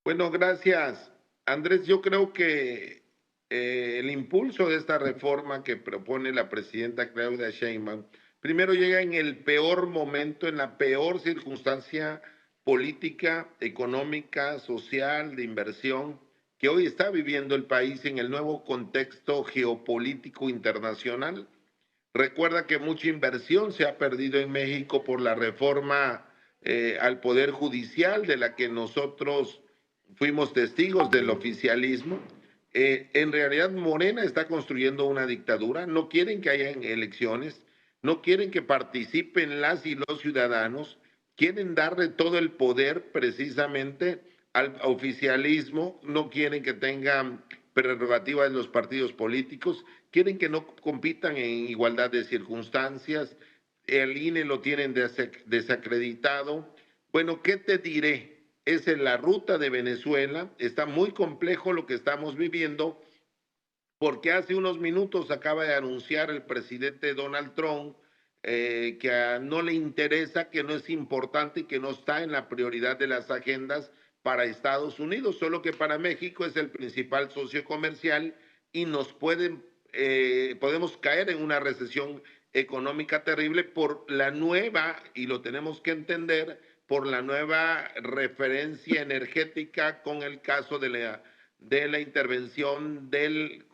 Bueno, gracias. Andrés, yo creo que el impulso de esta reforma que propone la presidenta Claudia Sheinbaum, primero llega en el peor momento, en la peor circunstancia política, económica, social, de inversión que hoy está viviendo el país en el nuevo contexto geopolítico internacional. Recuerda que mucha inversión se ha perdido en México por la reforma al Poder Judicial de la que nosotros fuimos testigos del oficialismo. En realidad Morena está construyendo una dictadura, no quieren que haya elecciones, no quieren que participen las y los ciudadanos, quieren darle todo el poder precisamente al oficialismo, no quieren que tengan prerrogativas los partidos políticos, quieren que no compitan en igualdad de circunstancias, el INE lo tienen desacreditado. Bueno, ¿qué te diré? Es en la ruta de Venezuela, está muy complejo lo que estamos viviendo, porque hace unos minutos acaba de anunciar el presidente Donald Trump que no le interesa, que no es importante y que no está en la prioridad de las agendas para Estados Unidos, solo que para México es el principal socio comercial y podemos caer en una recesión económica terrible por la nueva, y lo tenemos que entender, por la nueva referencia energética con el caso de la intervención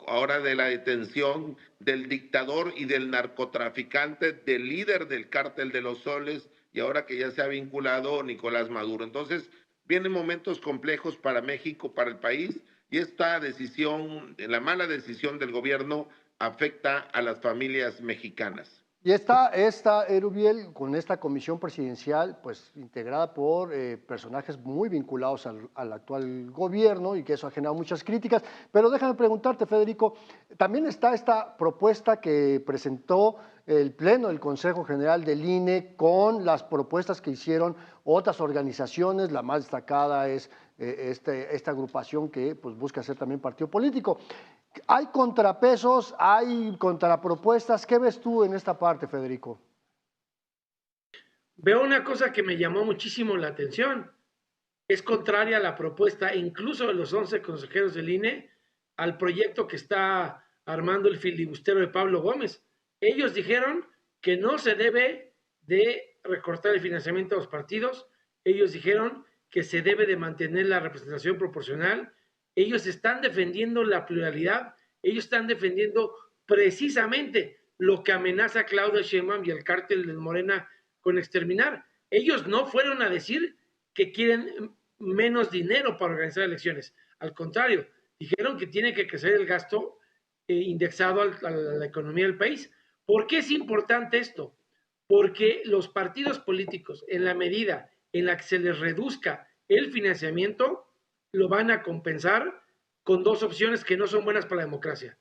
ahora de la detención del dictador y del narcotraficante, del líder del cártel de los soles, y ahora que ya se ha vinculado Nicolás Maduro. Entonces, vienen momentos complejos para México, para el país, y esta decisión, la mala decisión del gobierno afecta a las familias mexicanas. Y esta Erubiel, con esta comisión presidencial, pues integrada por personajes muy vinculados al actual gobierno y que eso ha generado muchas críticas. Pero déjame preguntarte, Federico, también está esta propuesta que presentó el Pleno del Consejo General del INE con las propuestas que hicieron otras organizaciones. La más destacada es esta agrupación que pues, busca ser también partido político. Hay contrapesos, hay contrapropuestas. ¿Qué ves tú en esta parte, Federico? Veo una cosa que me llamó muchísimo la atención. Es contraria a la propuesta, incluso de los 11 consejeros del INE, al proyecto que está armando el filibustero de Pablo Gómez. Ellos dijeron que no se debe de recortar el financiamiento a los partidos. Ellos dijeron que se debe de mantener la representación proporcional. Ellos están defendiendo la pluralidad. Ellos están defendiendo precisamente lo que amenaza a Claudia Sheinbaum y el cártel de Morena con exterminar. Ellos no fueron a decir que quieren menos dinero para organizar elecciones. Al contrario, dijeron que tiene que crecer el gasto indexado a la economía del país. ¿Por qué es importante esto? Porque los partidos políticos, en la medida en la que se les reduzca el financiamiento, lo van a compensar con dos opciones que no son buenas para la democracia.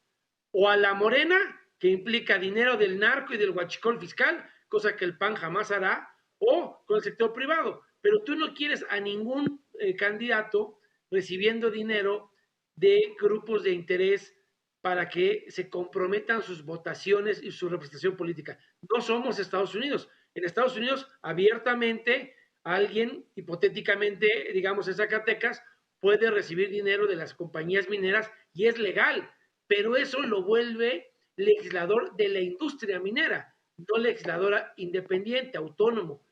O a la morena, que implica dinero del narco y del huachicol fiscal, cosa que el PAN jamás hará, o con el sector privado. Pero tú no quieres a ningún candidato recibiendo dinero de grupos de interés para que se comprometan sus votaciones y su representación política. No somos Estados Unidos. En Estados Unidos, abiertamente, alguien, hipotéticamente, digamos en Zacatecas, puede recibir dinero de las compañías mineras y es legal, pero eso lo vuelve legislador de la industria minera, no legisladora independiente, autónomo.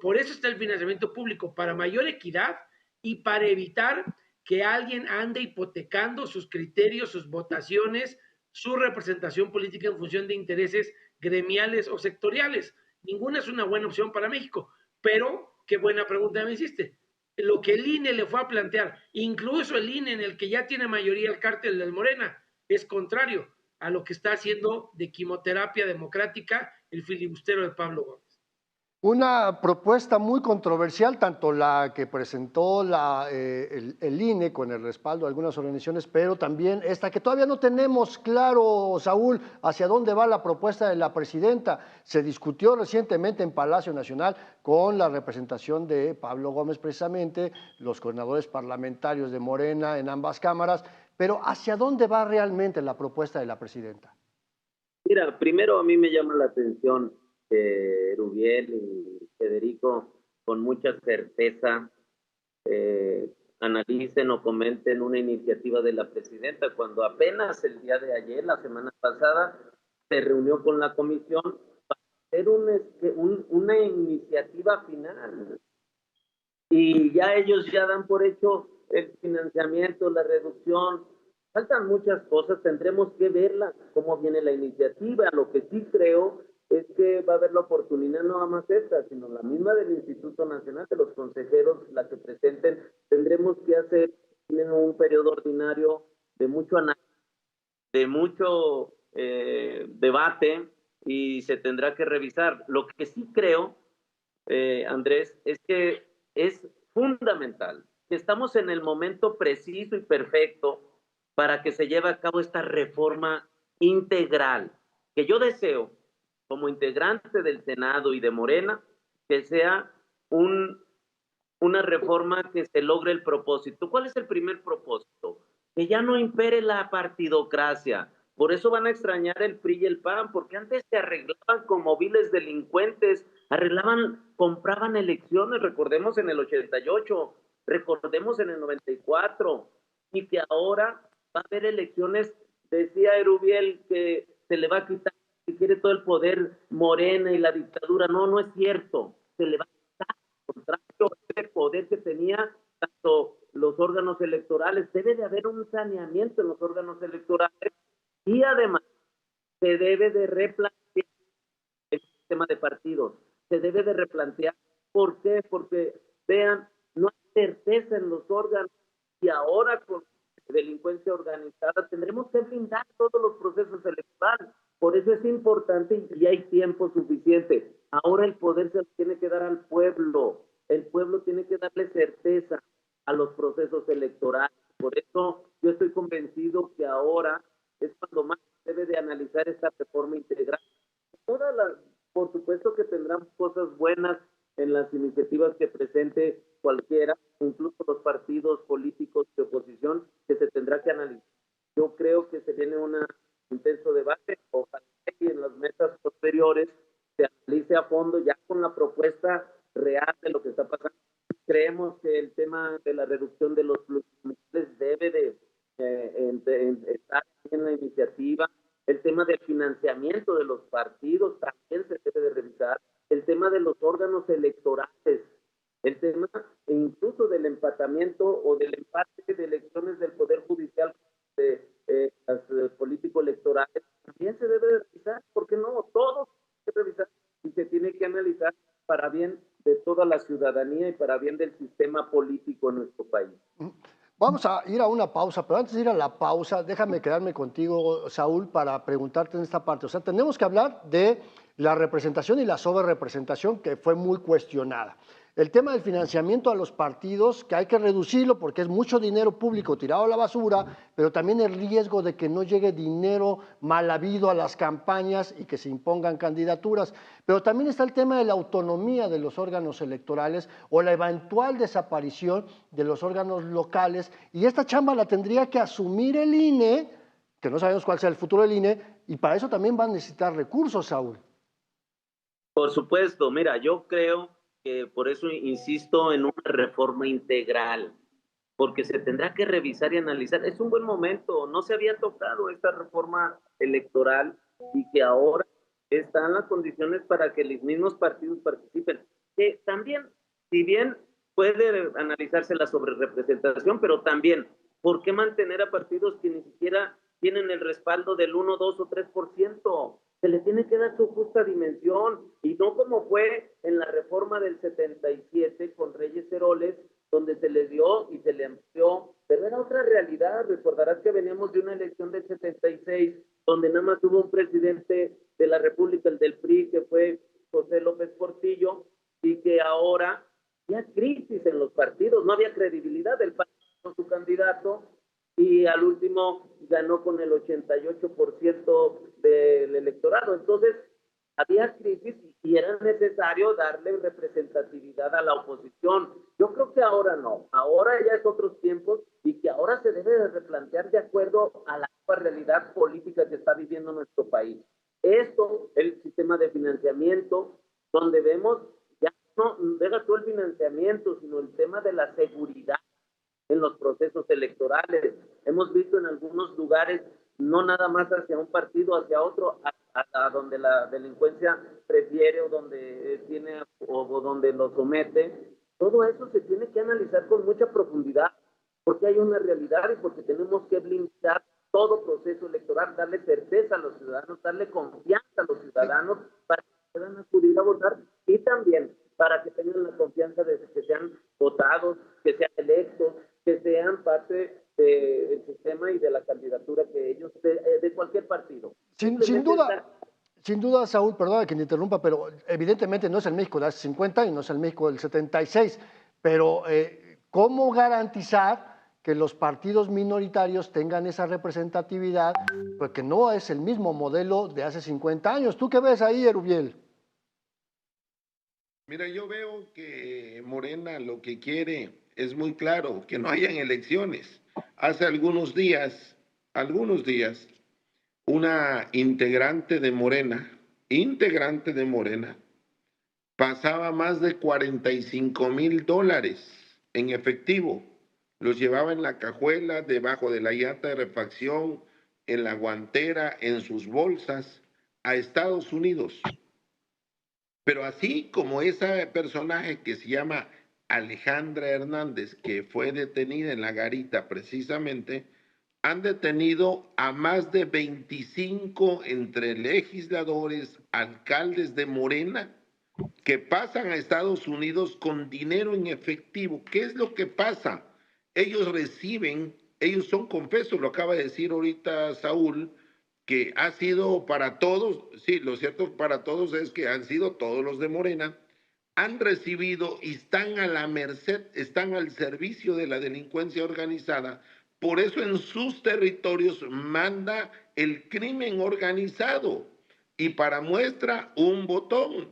Por eso está el financiamiento público, para mayor equidad y para evitar que alguien ande hipotecando sus criterios, sus votaciones, su representación política en función de intereses gremiales o sectoriales. Ninguna es una buena opción para México, pero qué buena pregunta me hiciste. Lo que el INE le fue a plantear, incluso el INE en el que ya tiene mayoría el cártel del Morena, es contrario a lo que está haciendo de quimioterapia democrática el filibustero de Pablo Gómez. Una propuesta muy controversial, tanto la que presentó el INE con el respaldo de algunas organizaciones, pero también esta que todavía no tenemos claro, Saúl, hacia dónde va la propuesta de la presidenta. Se discutió recientemente en Palacio Nacional con la representación de Pablo Gómez, precisamente, los coordinadores parlamentarios de Morena en ambas cámaras, pero ¿hacia dónde va realmente la propuesta de la presidenta? Mira, primero a mí me llama la atención que Rubiel y Federico con mucha certeza analicen o comenten una iniciativa de la presidenta, cuando apenas el día de ayer, la semana pasada, se reunió con la comisión para hacer una iniciativa final. Y ya ellos ya dan por hecho el financiamiento, la reducción. Faltan muchas cosas, tendremos que verla, cómo viene la iniciativa. Lo que sí creo es que va a haber la oportunidad, no nada más esta, sino la misma del Instituto Nacional, de los consejeros, la que presenten. Tendremos que hacer en un periodo ordinario de mucho análisis, de mucho debate, y se tendrá que revisar. Lo que sí creo, Andrés, es que es fundamental que estamos en el momento preciso y perfecto para que se lleve a cabo esta reforma integral, que yo deseo, como integrante del Senado y de Morena, que sea una reforma que se logre el propósito. ¿Cuál es el primer propósito? Que ya no impere la partidocracia. Por eso van a extrañar el PRI y el PAN, porque antes se arreglaban como viles delincuentes, compraban elecciones, recordemos en el 88, recordemos en el 94, y que ahora va a haber elecciones. Decía Erubiel que se le va a quitar, si quiere, todo el poder Morena y la dictadura. No, no es cierto. Se le va a quitar, al contrario, el poder que tenía tanto los órganos electorales. Debe de haber un saneamiento en los órganos electorales, y además se debe de replantear el sistema de partidos. Se debe de replantear. ¿Por qué? Porque, vean, no hay certeza en los órganos, y ahora con delincuencia organizada tendremos que blindar todos los procesos electorales. Por eso es importante, y hay tiempo suficiente. Ahora el poder se lo tiene que dar al pueblo. El pueblo tiene que darle certeza a los procesos electorales. Por eso yo estoy convencido que ahora es cuando más se debe de analizar esta reforma integral. Por supuesto que tendrán cosas buenas en las iniciativas que presente cualquiera, incluso los partidos políticos de oposición, que se tendrá que analizar. Yo creo que se viene un intenso debate. Ojalá que en las mesas posteriores se analice a fondo, ya con la propuesta real de lo que está pasando. Creemos que el tema de la reducción de los plurinominales debe de estar en la iniciativa. El tema del financiamiento de los partidos también se debe de revisar. El tema de los órganos electorales, el tema incluso del empatamiento o del empate de elecciones del Poder Judicial de las político-electorales, también se debe de revisar. ¿Por qué no? Todo se debe revisar y se tiene que analizar para bien de toda la ciudadanía y para bien del sistema político en nuestro país. Vamos a ir a una pausa, pero antes de ir a la pausa, déjame quedarme contigo, Saúl, para preguntarte en esta parte. O sea, tenemos que hablar de la representación y la sobrerepresentación, que fue muy cuestionada. El tema del financiamiento a los partidos, que hay que reducirlo porque es mucho dinero público tirado a la basura, pero también el riesgo de que no llegue dinero mal habido a las campañas y que se impongan candidaturas. Pero también está el tema de la autonomía de los órganos electorales o la eventual desaparición de los órganos locales. Y esta chamba la tendría que asumir el INE, que no sabemos cuál sea el futuro del INE, y para eso también van a necesitar recursos, Saúl. Por supuesto, mira, yo creo que por eso insisto en una reforma integral, porque se tendrá que revisar y analizar. Es un buen momento, no se había tocado esta reforma electoral, y que ahora están las condiciones para que los mismos partidos participen. Que también, si bien puede analizarse la sobrerepresentación, pero también, ¿por qué mantener a partidos que ni siquiera tienen el respaldo del 1, 2 o 3%? Se le tiene que dar su justa dimensión, y no como fue en la reforma del 77 con Reyes Heroles, donde se le dio y se le amplió, pero era otra realidad. Recordarás que veníamos de una elección del 76, donde nada más hubo un presidente de la República, el del PRI, que fue José López Portillo, y que ahora había crisis en los partidos, no había credibilidad del partido con su candidato, y al último ganó con el 88% del electorado. Entonces, había crisis y era necesario darle representatividad a la oposición. Yo creo que ahora no, ahora ya es otros tiempos, y que ahora se debe de replantear de acuerdo a la nueva realidad política que está viviendo nuestro país. Esto, el sistema de financiamiento, donde vemos, ya no deja todo el financiamiento, sino el tema de la seguridad en en los procesos electorales. Hemos visto en algunos lugares, no nada más hacia un partido, hacia otro, a donde la delincuencia prefiere o donde tiene o donde lo somete. Todo eso se tiene que analizar con mucha profundidad, porque hay una realidad y porque tenemos que blindar todo proceso electoral, darle certeza a los ciudadanos, darle confianza a los ciudadanos para que puedan acudir a votar y también para que tengan la confianza de que sean votados, que sean electos, que sean parte del sistema y de la candidatura que ellos, de cualquier partido. Sin duda, Saúl, perdona que te interrumpa, pero evidentemente no es el México de hace 50 y no es el México del 76, pero ¿cómo garantizar que los partidos minoritarios tengan esa representatividad? Porque no es el mismo modelo de hace 50 años. ¿Tú qué ves ahí, Erubiel? Mira, yo veo que Morena lo que quiere es muy claro, que no hayan elecciones. Hace algunos días, una integrante de Morena, pasaba más de $45,000 en efectivo. Los llevaba en la cajuela, debajo de la llanta de refacción, en la guantera, en sus bolsas, a Estados Unidos. Pero así como ese personaje que se llama Alejandra Hernández, que fue detenida en la garita precisamente, han detenido a más de 25 entre legisladores, alcaldes de Morena, que pasan a Estados Unidos con dinero en efectivo. ¿Qué es lo que pasa? Ellos son confesos, lo acaba de decir ahorita Saúl, que ha sido para todos, sí, lo cierto para todos es que han sido todos los de Morena, han recibido y están a la merced, están al servicio de la delincuencia organizada. Por eso en sus territorios manda el crimen organizado. Y para muestra, un botón.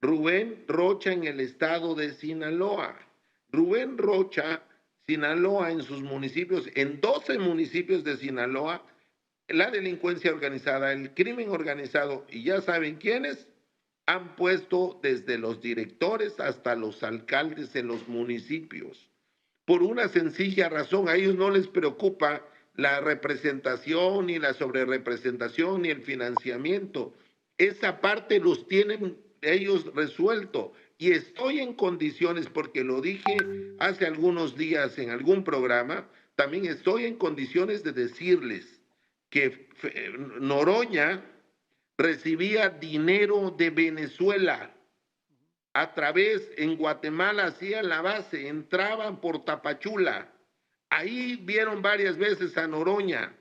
Rubén Rocha en el estado de Sinaloa. Rubén Rocha, Sinaloa, en sus municipios, en 12 municipios de Sinaloa, la delincuencia organizada, el crimen organizado, y ya saben quiénes, han puesto desde los directores hasta los alcaldes en los municipios. Por una sencilla razón, a ellos no les preocupa la representación, ni la sobrerepresentación, ni el financiamiento. Esa parte los tienen ellos resuelto. Y estoy en condiciones, porque lo dije hace algunos días en algún programa, también estoy en condiciones de decirles que Noroña recibía dinero de Venezuela a través, en Guatemala hacían la base, entraban por Tapachula, ahí vieron varias veces a Noroña.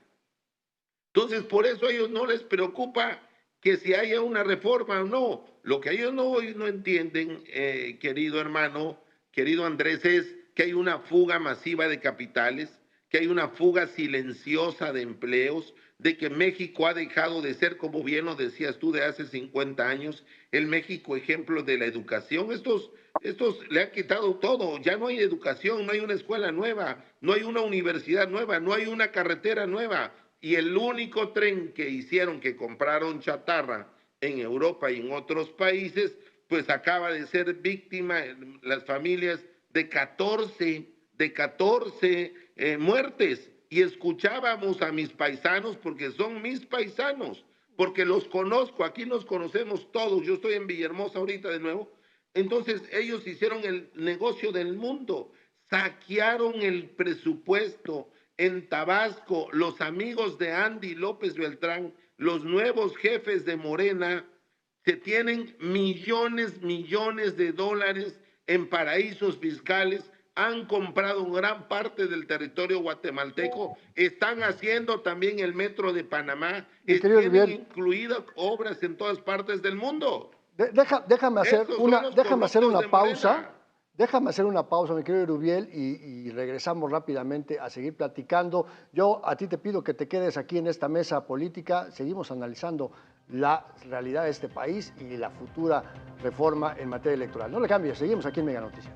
Entonces, por eso a ellos no les preocupa que si haya una reforma o no. Lo que ellos no entienden, querido hermano, querido Andrés, es que hay una fuga masiva de capitales, que hay una fuga silenciosa de empleos, de que México ha dejado de ser, como bien lo decías tú, de hace 50 años, el México ejemplo de la educación. Estos le han quitado todo, ya no hay educación, no hay una escuela nueva, no hay una universidad nueva, no hay una carretera nueva. Y el único tren que hicieron, que compraron chatarra en Europa y en otros países, pues acaba de ser víctima las familias de 14 muertes. Y escuchábamos a mis paisanos, porque son mis paisanos, porque los conozco, aquí nos conocemos todos. Yo estoy en Villahermosa ahorita de nuevo. Entonces ellos hicieron el negocio del mundo, saquearon el presupuesto. En Tabasco, los amigos de Andy López Beltrán, los nuevos jefes de Morena, se tienen millones de dólares en paraísos fiscales, han comprado gran parte del territorio guatemalteco, están haciendo también el metro de Panamá, tienen incluidas obras en todas partes del mundo. Déjame hacer una pausa. Déjame hacer una pausa, mi querido Erubiel, y regresamos rápidamente a seguir platicando. Yo a ti te pido que te quedes aquí en esta mesa política. Seguimos analizando la realidad de este país y la futura reforma en materia electoral. No le cambies, seguimos aquí en Mega Noticias.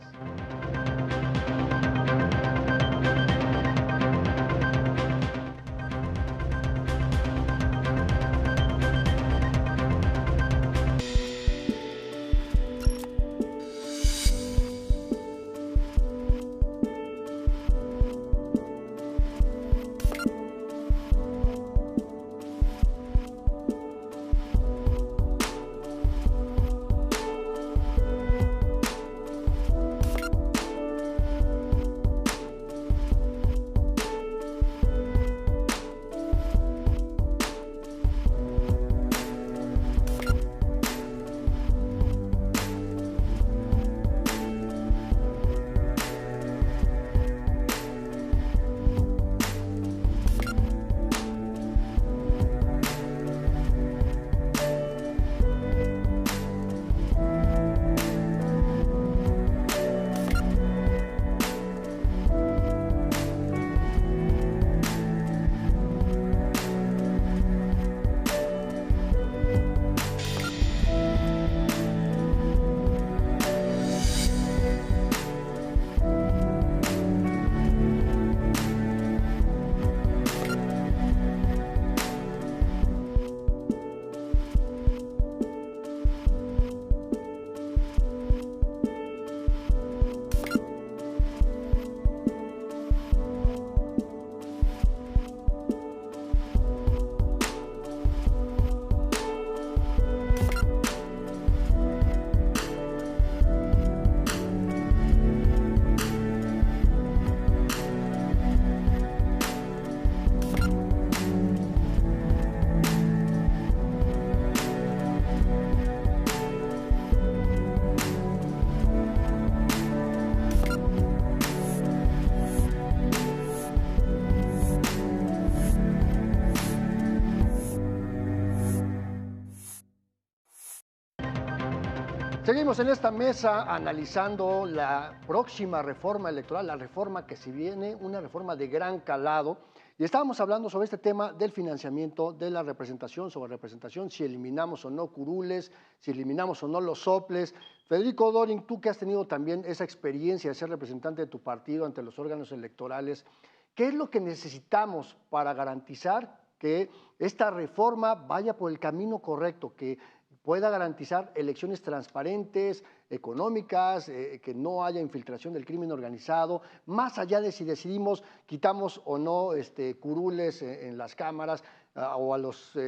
Seguimos en esta mesa analizando la próxima reforma electoral, la reforma que se viene, una reforma de gran calado. Y estábamos hablando sobre este tema del financiamiento de la representación, sobre representación, si eliminamos o no curules, si eliminamos o no los soples. Federico Dorin, tú que has tenido también esa experiencia de ser representante de tu partido ante los órganos electorales, ¿qué es lo que necesitamos para garantizar que esta reforma vaya por el camino correcto, que pueda garantizar elecciones transparentes, económicas, que no haya infiltración del crimen organizado, más allá de si decidimos quitamos o no curules en las cámaras o a los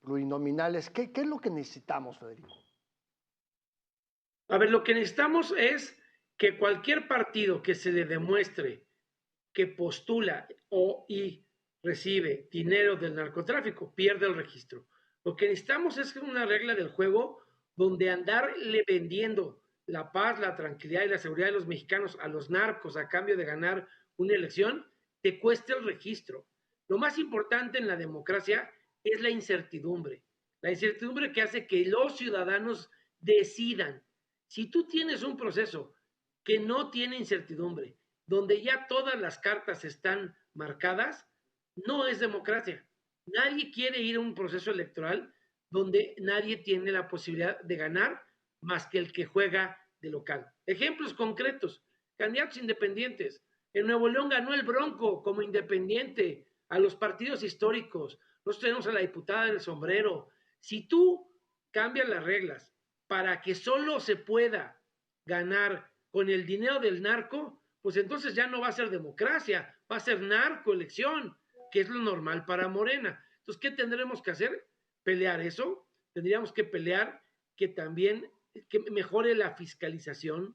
plurinominales? ¿Qué es lo que necesitamos, Federico? A ver, lo que necesitamos es que cualquier partido que se le demuestre que postula y recibe dinero del narcotráfico pierde el registro. Lo que necesitamos es una regla del juego donde andarle vendiendo la paz, la tranquilidad y la seguridad de los mexicanos a los narcos a cambio de ganar una elección, te cueste el registro. Lo más importante en la democracia es la incertidumbre que hace que los ciudadanos decidan. Si tú tienes un proceso que no tiene incertidumbre, donde ya todas las cartas están marcadas, no es democracia. Nadie quiere ir a un proceso electoral donde nadie tiene la posibilidad de ganar más que el que juega de local. Ejemplos concretos, candidatos independientes. En Nuevo León ganó el Bronco como independiente a los partidos históricos. Nosotros tenemos a la diputada del sombrero. Si tú cambias las reglas para que solo se pueda ganar con el dinero del narco, pues entonces ya no va a ser democracia, va a ser narcoelección, que es lo normal para Morena. Entonces, ¿qué tendremos que hacer? Pelear eso. Tendríamos que pelear que también que mejore la fiscalización,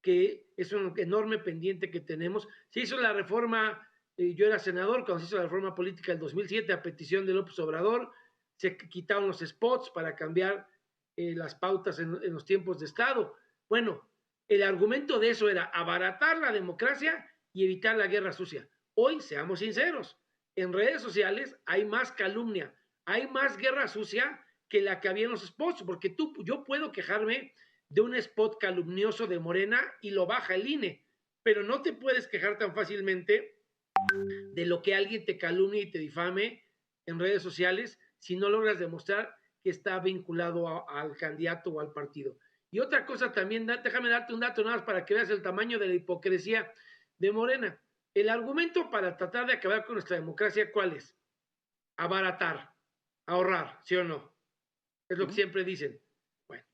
que es un enorme pendiente que tenemos. Se hizo la reforma, yo era senador cuando se hizo la reforma política del 2007 a petición de López Obrador, se quitaron los spots para cambiar las pautas en los tiempos de Estado. Bueno, el argumento de eso era abaratar la democracia y evitar la guerra sucia. Hoy, seamos sinceros, en redes sociales hay más calumnia, hay más guerra sucia que la que había en los spots, porque yo puedo quejarme de un spot calumnioso de Morena y lo baja el INE, pero no te puedes quejar tan fácilmente de lo que alguien te calumnie y te difame en redes sociales si no logras demostrar que está vinculado al candidato o al partido. Y otra cosa también, déjame darte un dato nada más para que veas el tamaño de la hipocresía de Morena. El argumento para tratar de acabar con nuestra democracia, ¿cuál es? Abaratar, ahorrar, ¿sí o no? Es lo que siempre dicen. Bueno,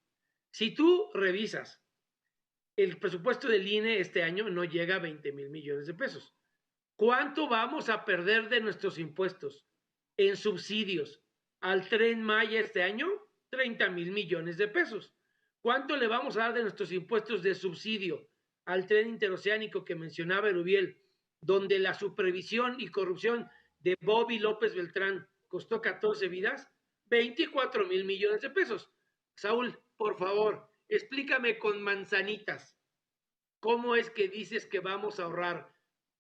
si tú revisas el presupuesto del INE este año no llega a 20,000 millones de pesos. ¿Cuánto vamos a perder de nuestros impuestos en subsidios al Tren Maya este año? 30,000 millones de pesos. ¿Cuánto le vamos a dar de nuestros impuestos de subsidio al tren interoceánico que mencionaba Erubiel, donde la supervisión y corrupción de Bobby López Beltrán costó 14 vidas? 24,000 millones de pesos. Saúl, por favor, explícame con manzanitas, ¿cómo es que dices que vamos a ahorrar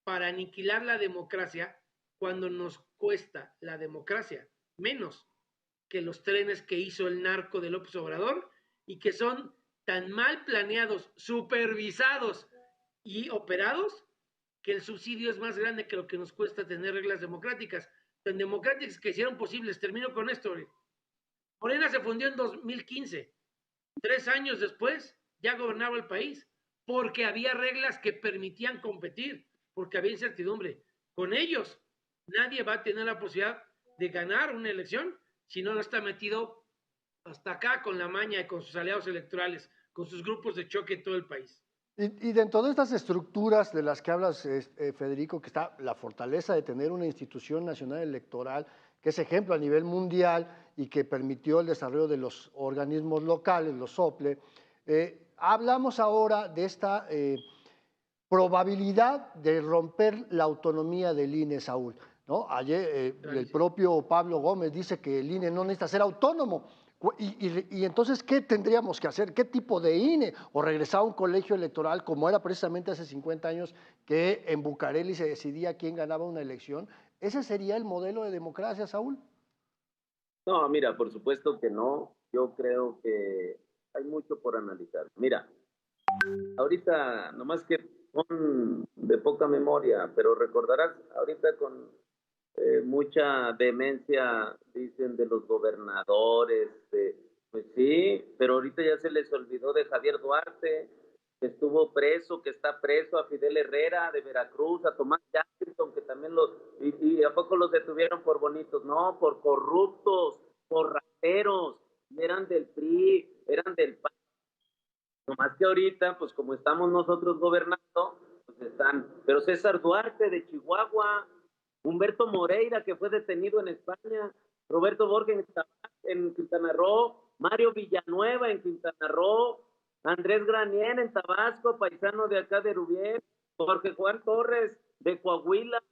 para aniquilar la democracia cuando nos cuesta la democracia menos que los trenes que hizo el narco de López Obrador y que son tan mal planeados, supervisados y operados que el subsidio es más grande que lo que nos cuesta tener reglas democráticas, tan democráticas que hicieron posibles? Termino con esto. Morena se fundió en 2015. 3 años después ya gobernaba el país porque había reglas que permitían competir, porque había incertidumbre. Con ellos nadie va a tener la posibilidad de ganar una elección si no está metido hasta acá con la maña y con sus aliados electorales, con sus grupos de choque en todo el país. Y dentro de estas estructuras de las que hablas, Federico, que está la fortaleza de tener una institución nacional electoral que es ejemplo a nivel mundial y que permitió el desarrollo de los organismos locales, los SOPLE, hablamos ahora de esta probabilidad de romper la autonomía del INE, Saúl, ¿no? Ayer el propio Pablo Gómez dice que el INE no necesita ser autónomo. Y entonces, ¿qué tendríamos que hacer? ¿Qué tipo de INE? ¿O regresar a un colegio electoral como era precisamente hace 50 años que en Bucareli se decidía quién ganaba una elección? ¿Ese sería el modelo de democracia, Saúl? No, mira, por supuesto que no. Yo creo que hay mucho por analizar. Mira, ahorita, nomás que son de poca memoria, pero recordarás, ahorita con mucha demencia, dicen, de los gobernadores, pues sí, pero ahorita ya se les olvidó de Javier Duarte, que estuvo preso, que está preso, a Fidel Herrera de Veracruz, a Tomás Jackson, que también y a poco los detuvieron por bonitos, no, por corruptos, por rateros, eran del PRI, eran del PAN. No más que ahorita, pues como estamos nosotros gobernando, pues están, pero César Duarte de Chihuahua, Humberto Moreira, que fue detenido en España, Roberto Borges en Quintana Roo, Mario Villanueva en Quintana Roo, Andrés Granier en Tabasco, paisano de acá de Rubién, Jorge Juan Torres de Coahuila.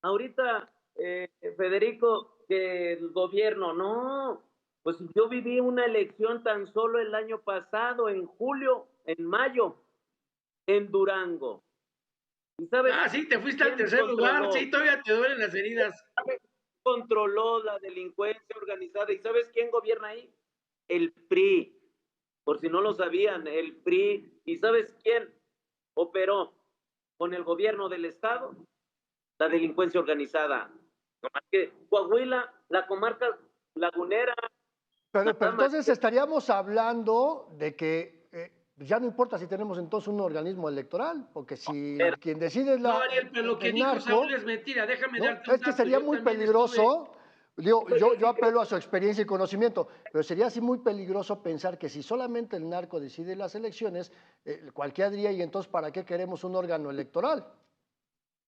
Ahorita, Federico, que el gobierno, no, pues yo viví una elección tan solo el año pasado, en julio, en mayo, en Durango. ¿Y sabes Sí, te fuiste al quién tercer lugar, controló? sí, todavía te duelen las heridas. Controló la delincuencia organizada. ¿Y sabes quién gobierna ahí? El PRI. Por si no lo sabían, el PRI. ¿Y sabes quién operó con el gobierno del estado? La delincuencia organizada. No más que Coahuila, la comarca lagunera. Pero entonces estaríamos hablando de que ya no importa si tenemos entonces un organismo electoral, porque si quien decide es No, Ariel, pero lo que el dijo narco, Saúl es mentira. Déjame ¿no? darte un Es que dato. sería Yo muy también estuve. peligroso. Yo apelo a su experiencia y conocimiento, pero sería así muy peligroso pensar que si solamente el narco decide las elecciones, cualquiera diría, y entonces ¿para qué queremos un órgano electoral?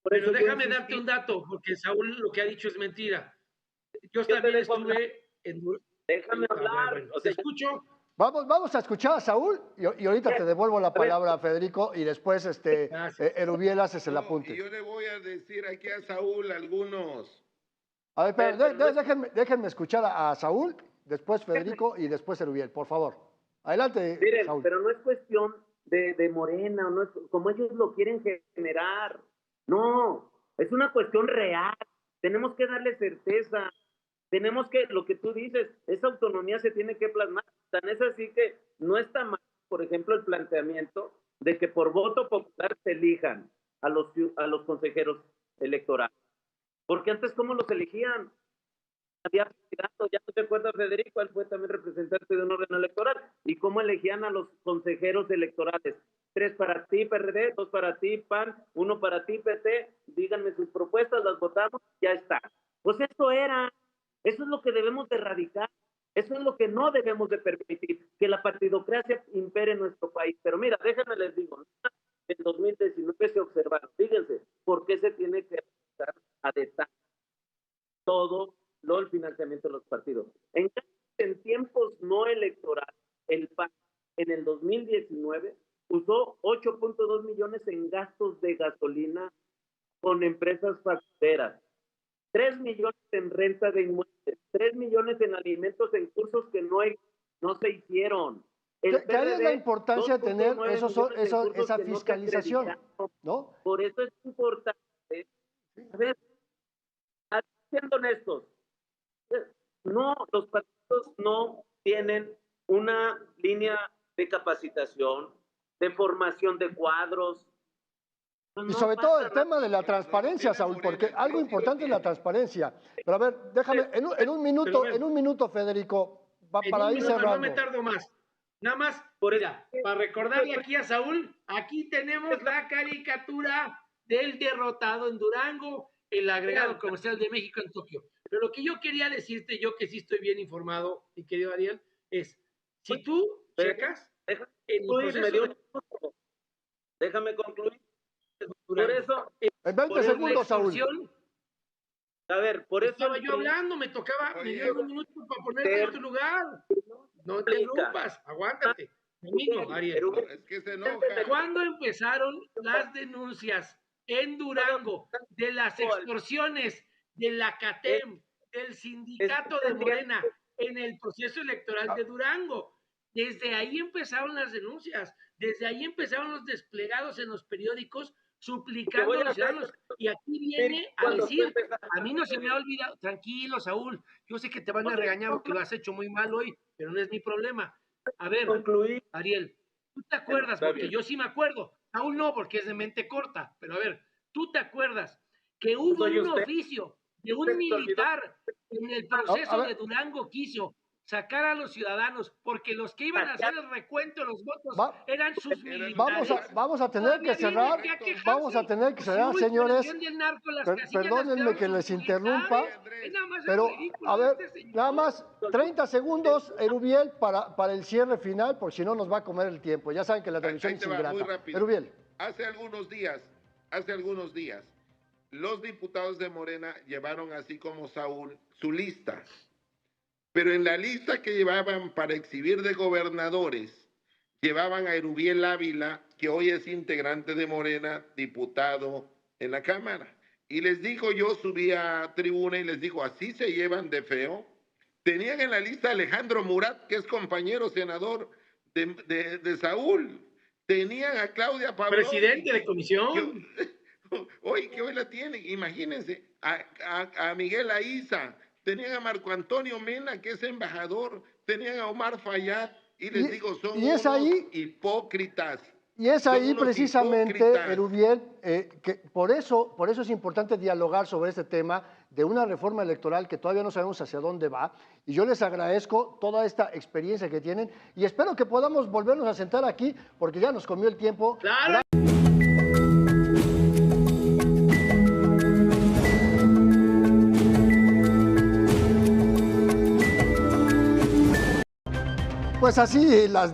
Pero déjame darte un dato, porque Saúl lo que ha dicho es mentira. Yo también estuve en. Déjame hablar. Bueno, O te sea, escucho. Vamos a escuchar a Saúl y ahorita te devuelvo la palabra, Federico, y después Erubiel haces el apunte. Y yo le voy a decir aquí a Saúl algunos. A ver, pero déjenme escuchar a Saúl, después Federico y después Erubiel, por favor. Adelante, miren, Saúl. pero no es cuestión de Morena, no es como ellos lo quieren generar. No, es una cuestión real. Tenemos que darle certeza. Tenemos que, lo que tú dices, esa autonomía se tiene que plasmar. Tan es así que no está mal, por ejemplo, el planteamiento de que por voto popular se elijan a los consejeros electorales. Porque antes, ¿cómo los elegían? Había candidatos, ya no te acuerdas, Federico, él fue también representante de un órgano electoral. ¿Y cómo elegían a los consejeros electorales? 3 para ti, PRD, 2 para ti, PAN, 1 para ti, PT, díganme sus propuestas, las votamos, ya está. Pues eso es lo que debemos de erradicar, eso es lo que no debemos de permitir, que la partidocracia impere en nuestro país. Pero mira, déjenme les digo, en 2019 se observaron, fíjense, ¿por qué se tiene que realizar a detalle todo el financiamiento de los partidos? En tiempos no electorales, el PAN en el 2019 usó 8.2 millones en gastos de gasolina con empresas factureras, 3 millones en renta de inmuebles, 3 millones en alimentos en cursos que no se hicieron. Que ahí es la importancia de tener esa que fiscalización, ¿no? Por eso es importante, a ver, siendo honestos, no, los partidos no tienen una línea de capacitación, de formación de cuadros. Y sobre todo el tema de la transparencia, Saúl, porque algo importante es la transparencia. Pero a ver, déjame, en un minuto, Federico, para ir cerrando. No me tardo más. Nada más, mira, para recordarle aquí a Saúl, aquí tenemos la caricatura del derrotado en Durango, el agregado comercial de México en Tokio. Pero lo que yo quería decirte, yo que sí estoy bien informado, mi querido Ariel, es, si tú checas en el proceso déjame concluir. Durango, por eso, en 20 segundos, Saúl. A ver, por eso estaba yo hablando, me dieron un minuto para ponerte en tu lugar. No te interrumpas, aguántate. Domingo, Ariel. No, es que se enoja. ¿Cuándo empezaron las denuncias en Durango de las extorsiones de la CATEM, del sindicato de Morena en el proceso electoral de Durango? Desde ahí empezaron las denuncias, desde ahí empezaron los desplegados en los periódicos suplicando a los ciudadanos. Y aquí viene a decir, a mí no se me ha olvidado, tranquilo, Saúl, yo sé que te van a regañar porque lo has hecho muy mal hoy, pero no es mi problema. A ver, concluir. Ariel, ¿tú te acuerdas? Está Porque bien. yo sí me acuerdo. Aún no, porque es de mente corta. Pero a ver, ¿tú te acuerdas que hubo Soy un usted. oficio de un Usted se olvidó. militar en el proceso A ver. de Durango quiso sacar a los ciudadanos porque los que iban a hacer el recuento de los votos eran sus militares? Vamos a tener que cerrar, vamos a tener que cerrar, señores. Perdónenme que les interrumpa, pero a ver, nada más 30 segundos, Erubiel, para el cierre final, porque si no nos va a comer el tiempo. Ya saben que la transmisión Ahí es te va, muy ingrata. rápido. Erubiel. Hace algunos días, los diputados de Morena llevaron así como Saúl su lista. Pero en la lista que llevaban para exhibir de gobernadores, llevaban a Erubiel Ávila, que hoy es integrante de Morena, diputado en la Cámara. Y les dijo, yo subí a tribuna y les dijo, así se llevan de feo. Tenían en la lista a Alejandro Murat, que es compañero senador de Saúl. Tenían a Claudia Pavlovich. Presidente de comisión. Que hoy la tienen, imagínense, a Miguel Aiza, tenían a Marco Antonio Mena, que es embajador, tenían a Omar Fayad, y les digo, son y es unos ahí, hipócritas. Y es ahí precisamente, hipócritas. Erubiel, que por eso es importante dialogar sobre este tema de una reforma electoral que todavía no sabemos hacia dónde va. Y yo les agradezco toda esta experiencia que tienen y espero que podamos volvernos a sentar aquí porque ya nos comió el tiempo. Claro. Pues así las